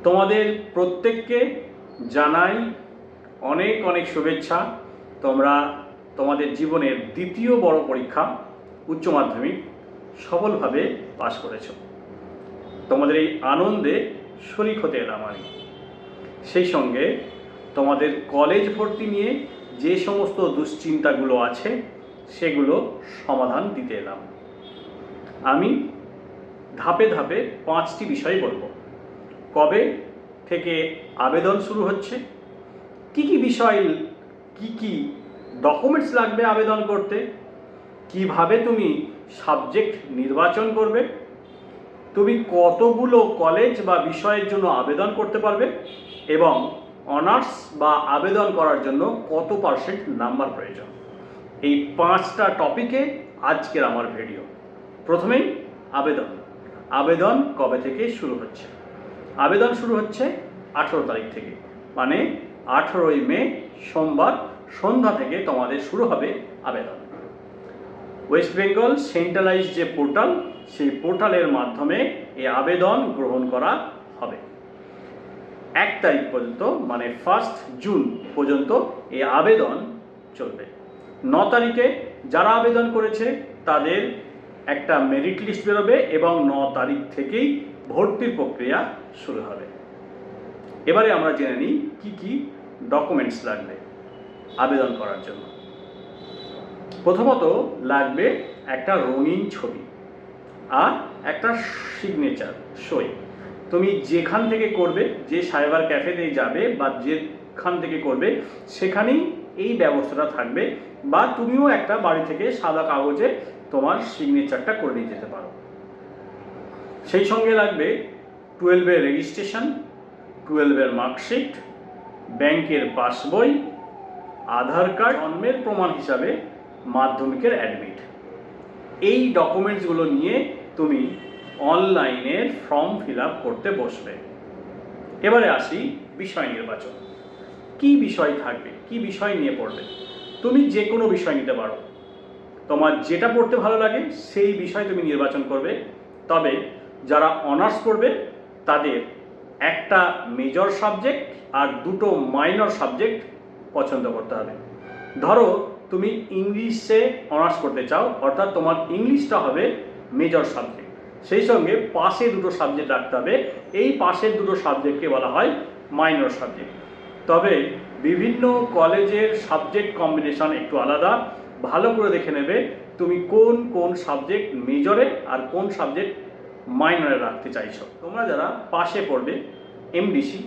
তোমাদের প্রত্যেককে জানাই অনেক অনেক শুভেচ্ছা। তোমরা তোমাদের জীবনের দ্বিতীয় বড় পরীক্ষা উচ্চ মাধ্যমিক সফলভাবে পাশ করেছো। তোমাদের এই আনন্দে শরিক হতে এলাম আমি। সেই সঙ্গে তোমাদের কলেজ ভর্তি নিয়ে যে সমস্ত দুশ্চিন্তাগুলো আছে সেগুলো সমাধান দিতে এলাম। আমি ধাপে ধাপে 5টি বিষয় বলবো। কবে থেকে আবেদন শুরু হচ্ছে, কি কি বিষয়, কি কি ডকুমেন্টস লাগবে আবেদন করতে, কিভাবে তুমি সাবজেক্ট নির্বাচন করবে, তুমি কতগুলো কলেজ বা বিষয়ের জন্য আবেদন করতে পারবে এবং অনার্স বা আবেদন করার জন্য কত পার্সেন্ট নাম্বার প্রয়োজন। এই 5টা টপিকে আজকের আমার ভিডিও। প্রথমেই আবেদন কবে থেকে শুরু হচ্ছে। আবেদন শুরু হচ্ছে 18 তারিখ থেকে, মানে 18ই মে সোমবার সন্ধ্যা থেকে তোমাদের শুরু হবে আবেদন। ওয়েস্ট বেঙ্গল সেন্ট্রালাইজ যে পোর্টাল, সেই পোর্টালের মাধ্যমে এই আবেদন গ্রহণ করা হবে। 1 তারিখ পর্যন্ত, মানে 1 জুন পর্যন্ত এই আবেদন চলবে। 9 তারিখে যারা আবেদন করেছে তাদের একটা মেরিট লিস্ট বেরোবে এবং 9 তারিখ থেকেই ভর্তির প্রক্রিয়া শুরু হবে। এবারে আমরা জেনে নিই কি কি ডকুমেন্টস লাগবে আবেদন করার জন্য। প্রথমত লাগবে একটা রঙিন ছবি আর একটা সিগনেচার সই। তুমি যেখান থেকে করবে, যে সাইবার ক্যাফেতে যাবে বা যেখান থেকে করবে সেখানেই এই ব্যবস্থাটা থাকবে, বা তুমিও একটা বাড়ি থেকে সাদা কাগজে তোমার সিগনেচারটা করে নিয়ে যেতে পারো। সেই সঙ্গে লাগবে 12-এর রেজিস্ট্রেশন, 12-এর মার্কশিট, ব্যাংকের পাসবই, আধার কার্ড, জন্মের প্রমাণ হিসাবে মাধ্যমিকের অ্যাডমিট। এই ডকুমেন্টসগুলো নিয়ে তুমি অনলাইনের ফর্ম ফিল আপ করতে বসবে। এবারে আসি বিষয় নির্বাচন। কি বিষয় থাকবে, কি বিষয় নিয়ে পড়বে। তুমি যে কোনো বিষয় নিতে পারো, তোমার যেটা পড়তে ভালো লাগে সেই বিষয় তুমি নির্বাচন করবে। তবে যারা অনার্স করবে তাদের একটা মেজর সাবজেক্ট আর 2টো মাইনর সাবজেক্ট পছন্দ করতে হবে। ধরো তুমি ইংলিশে অনার্স করতে চাও, অর্থাৎ তোমার ইংলিশটা হবে মেজর সাবজেক্ট, সেই সঙ্গে পাশে 2টো সাবজেক্ট রাখতে হবে। এই পাশের 2টো সাবজেক্টকে বলা হয় মাইনর সাবজেক্ট। তবে বিভিন্ন কলেজের সাবজেক্ট কম্বিনেশন একটু আলাদা, ভালো করে দেখে নেবে তুমি কোন কোন সাবজেক্ট মেজরে আর কোন সাবজেক্ট মাইনরে রাখতে চাইছো। তোমরা যারা পাশে পড়বে এমডিসি,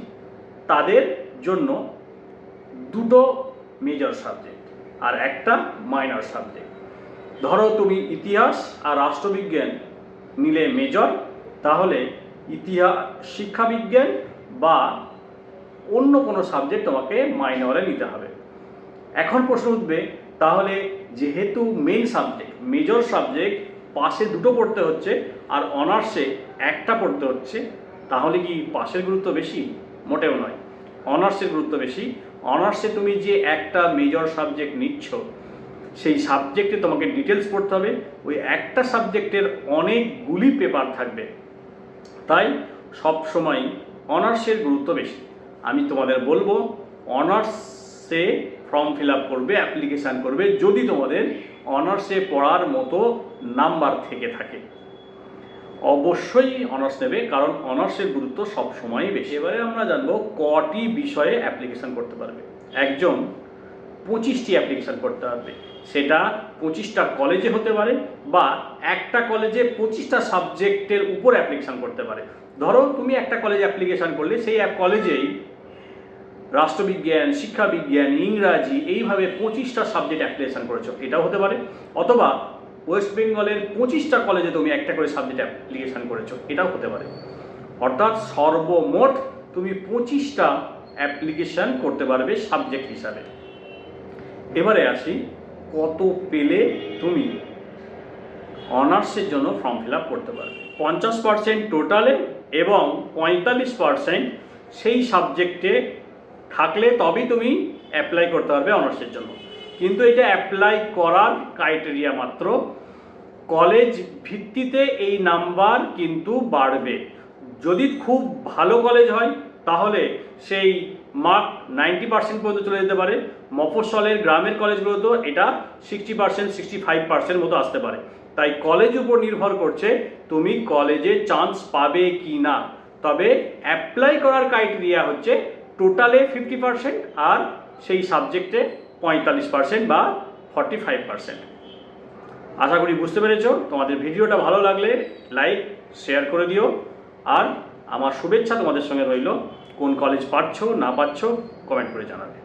তাদের জন্য 2টো মেজর সাবজেক্ট আর একটা মাইনর সাবজেক্ট। ধরো তুমি ইতিহাস আর রাষ্ট্রবিজ্ঞান নিলে মেজর, তাহলে ইতিহাস, শিক্ষাবিজ্ঞান বা অন্য কোনো সাবজেক্ট তোমাকে মাইনরে নিতে হবে। এখন প্রশ্ন উঠবে, তাহলে যেহেতু মেন সাবজেক্ট, মেজর সাবজেক্ট পাশে 2টো পড়তে হচ্ছে আর অনার্সে একটা পড়তে হচ্ছে, তাহলে কি পাশের গুরুত্ব বেশি? মোটেও নয়, অনার্সের গুরুত্ব বেশি। অনার্সে তুমি যে একটা মেজর সাবজেক্ট নিচ্ছ সেই সাবজেক্টে তোমাকে ডিটেলস পড়তে হবে। ওই একটা সাবজেক্টের অনেকগুলি পেপার থাকবে, তাই সবসময় অনার্সের গুরুত্ব বেশি। আমি তোমাদের বলবো অনার্সে ফর্ম ফিল আপ করবে, অ্যাপ্লিকেশান করবে যদি তোমাদের অনার্সে পড়ার মতো নাম্বার থেকে থাকে। অবশ্যই অনার্স নেবে, কারণ অনার্সের গুরুত্ব সবসময়ই বেশি। এবারে আমরা জানবো কটি বিষয়ে অ্যাপ্লিকেশান করতে পারবে। একজন 25টি অ্যাপ্লিকেশান করতে পারবে। সেটা 25টা কলেজে হতে পারে বা একটা কলেজে 25টা সাবজেক্টের উপর অ্যাপ্লিকেশান করতে পারে। ধরো তুমি একটা কলেজে অ্যাপ্লিকেশান করলে, সেই কলেজেই রাষ্ট্রবিজ্ঞান, শিক্ষাবিজ্ঞান, ইংরাজি, এইভাবে 25টা সাবজেক্ট অ্যাপ্লিকেশান করেছো, এটাও হতে পারে। অথবা ওয়েস্ট বেঙ্গলের 25টা কলেজে তুমি একটা করে সাবজেক্ট অ্যাপ্লিকেশান করেছো, এটাও হতে পারে। অর্থাৎ সর্বমোট তুমি 25টা অ্যাপ্লিকেশান করতে পারবে সাবজেক্ট হিসাবে। এবারে আসি কত পেলে তুমি অনার্সের জন্য ফর্ম ফিল আপ করতে পারবে। 50% টোটালে এবং 45% সেই সাবজেক্টে থাকলে তবেই তুমি অ্যাপ্লাই করতে পারবে অনার্সের জন্য। কিন্তু এটা অ্যাপ্লাই করার ক্রাইটেরিয়া মাত্র, কলেজ ভিত্তিতে এই নাম্বার কিন্তু বাড়বে। যদি খুব ভালো কলেজ হয় তাহলে সেই মার্ক 90% পর্যন্ত চলে যেতে পারে। মফস্বলের গ্রামের কলেজগুলোতেও এটা 60% 65% মতো আসতে পারে। তাই কলেজ উপর নির্ভর করছে তুমি কলেজে চান্স পাবে কি না। তবে অ্যাপ্লাই করার ক্রাইটেরিয়া হচ্ছে টোটালে 50% আর সেই সাবজেক্টে 45% বা 45%। আশা করি বুঝতে পেরেছো। তোমাদের ভিডিওটা ভালো লাগলে লাইক শেয়ার করে দিও। আর আমার শুভেচ্ছা তোমাদের সঙ্গে রইল। কোন কলেজ পাচ্ছ না পাচ্ছ কমেন্ট করে জানাবে।